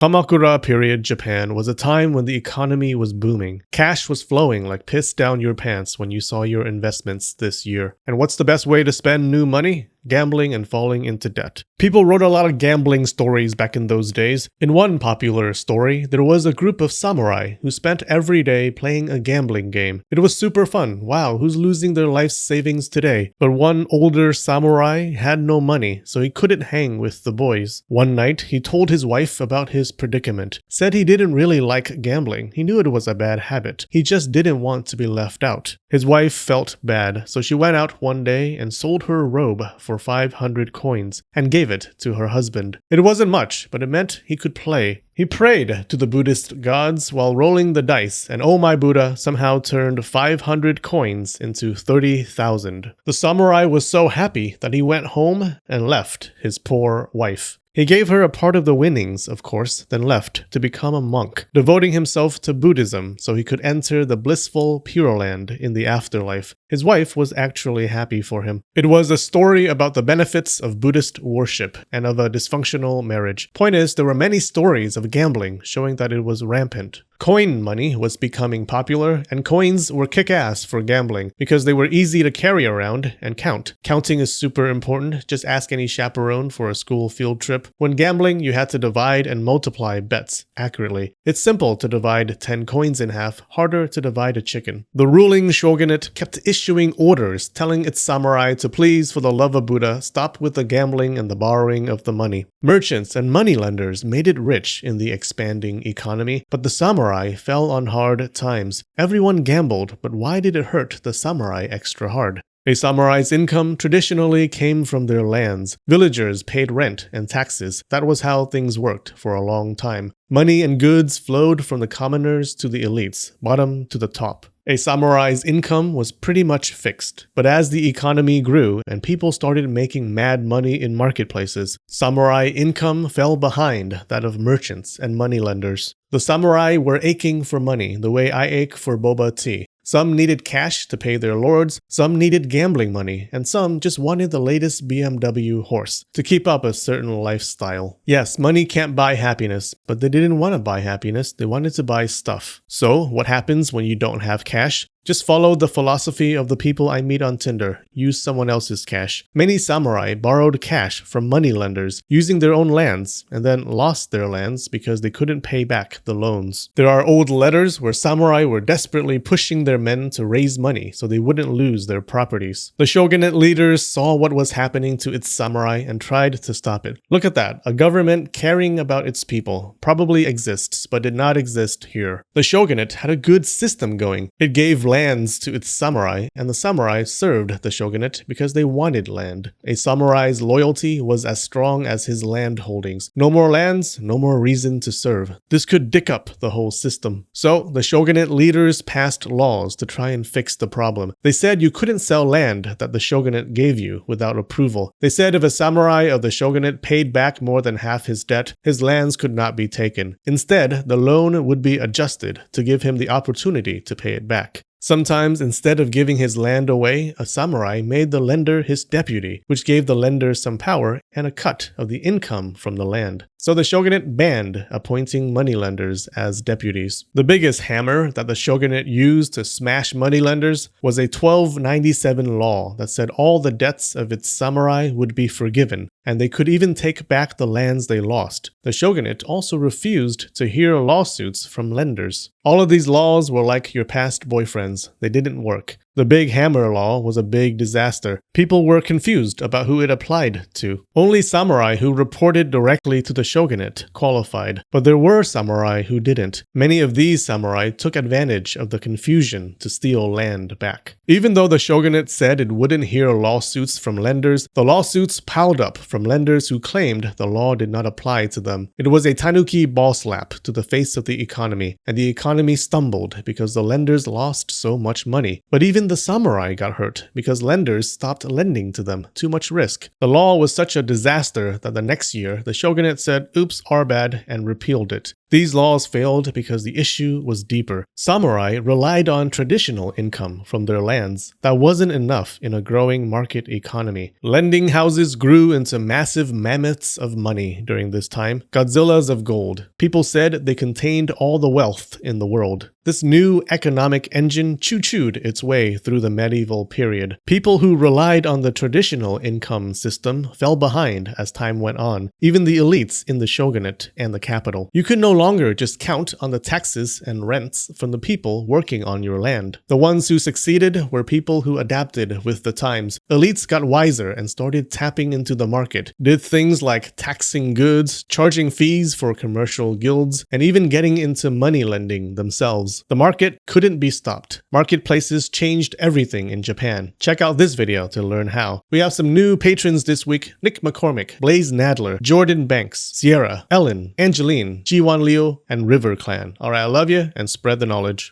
Kamakura period Japan was a time when the economy was booming. Cash was flowing like piss down your pants when you saw your investments this year. And what's the best way to spend new money? Gambling and falling into debt. People wrote a lot of gambling stories back in those days. In one popular story, there was a group of samurai who spent every day playing a gambling game. It was super fun. Wow, who's losing their life savings today? But one older samurai had no money, so he couldn't hang with the boys. One night, he told his wife about his predicament. Said he didn't really like gambling. He knew it was a bad habit. He just didn't want to be left out. His wife felt bad, so she went out one day and sold her robe for 500 coins and gave it to her husband. It wasn't much, but it meant he could play. He prayed to the Buddhist gods while rolling the dice, and oh my Buddha somehow turned 500 coins into 30,000. The samurai was so happy that he went home and left his poor wife. He gave her a part of the winnings, of course, then left to become a monk, devoting himself to Buddhism so he could enter the blissful Pure Land in the afterlife. His wife was actually happy for him. It was a story about the benefits of Buddhist worship and of a dysfunctional marriage. Point is, there were many stories of gambling showing that it was rampant. Coin money was becoming popular, and coins were kick-ass for gambling because they were easy to carry around and count. Counting is super important. Just ask any chaperone for a school field trip. When gambling, you had to divide and multiply bets accurately. It's simple to divide 10 coins in half, harder to divide a chicken. The ruling shogunate kept issuing orders telling its samurai to please, for the love of Buddha, stop with the gambling and the borrowing of the money. Merchants and moneylenders made it rich in the expanding economy, but the samurai fell on hard times. Everyone gambled, but why did it hurt the samurai extra hard? A samurai's income traditionally came from their lands. Villagers paid rent and taxes. That was how things worked for a long time. Money and goods flowed from the commoners to the elites, bottom to the top. A samurai's income was pretty much fixed. But as the economy grew and people started making mad money in marketplaces, samurai income fell behind that of merchants and moneylenders. The samurai were aching for money the way I ache for boba tea. Some needed cash to pay their lords, some needed gambling money, and some just wanted the latest BMW horse to keep up a certain lifestyle. Yes, money can't buy happiness, but they didn't want to buy happiness, they wanted to buy stuff. So, what happens when you don't have cash? Just follow the philosophy of the people I meet on Tinder. Use someone else's cash. Many samurai borrowed cash from moneylenders using their own lands and then lost their lands because they couldn't pay back the loans. There are old letters where samurai were desperately pushing their men to raise money so they wouldn't lose their properties. The shogunate leaders saw what was happening to its samurai and tried to stop it. Look at that. A government caring about its people probably exists, but did not exist here. The shogunate had a good system going. It gave lands to its samurai, and the samurai served the shogunate because they wanted land. A samurai's loyalty was as strong as his land holdings. No more lands, no more reason to serve. This could dick up the whole system. So, the shogunate leaders passed laws to try and fix the problem. They said you couldn't sell land that the shogunate gave you without approval. They said if a samurai of the shogunate paid back more than half his debt, his lands could not be taken. Instead, the loan would be adjusted to give him the opportunity to pay it back. Sometimes, instead of giving his land away, a samurai made the lender his deputy, which gave the lender some power and a cut of the income from the land. So the shogunate banned appointing moneylenders as deputies. The biggest hammer that the shogunate used to smash moneylenders was a 1297 law that said all the debts of its samurai would be forgiven, and they could even take back the lands they lost. The shogunate also refused to hear lawsuits from lenders. All of these laws were like your past boyfriends. They didn't work. The Big Hammer Law was a big disaster. People were confused about who it applied to. Only samurai who reported directly to the shogunate qualified, but there were samurai who didn't. Many of these samurai took advantage of the confusion to steal land back. Even though the shogunate said it wouldn't hear lawsuits from lenders, the lawsuits piled up from lenders who claimed the law did not apply to them. It was a tanuki ball slap to the face of the economy, and the economy stumbled because the lenders lost so much money. But even the samurai got hurt because lenders stopped lending to them. Too much risk. The law was such a disaster that the next year, the shogunate said, "Oops, our bad," and repealed it. These laws failed because the issue was deeper. Samurai relied on traditional income from their lands. That wasn't enough in a growing market economy. Lending houses grew into massive mammoths of money during this time, Godzillas of gold. People said they contained all the wealth in the world. This new economic engine choo-chooed its way through the medieval period. People who relied on the traditional income system fell behind as time went on, even the elites in the shogunate and the capital. You could no longer just count on the taxes and rents from the people working on your land. The ones who succeeded were people who adapted with the times. Elites got wiser and started tapping into the market, did things like taxing goods, charging fees for commercial guilds, and even getting into money lending themselves. The market couldn't be stopped. Marketplaces changed everything in Japan. Check out this video to learn how. We have some new patrons this week: Nick McCormick, Blaze Nadler, Jordan Banks, Sierra, Ellen, Angeline, Jiwan Liu, and River Clan. Alright, I love you and spread the knowledge.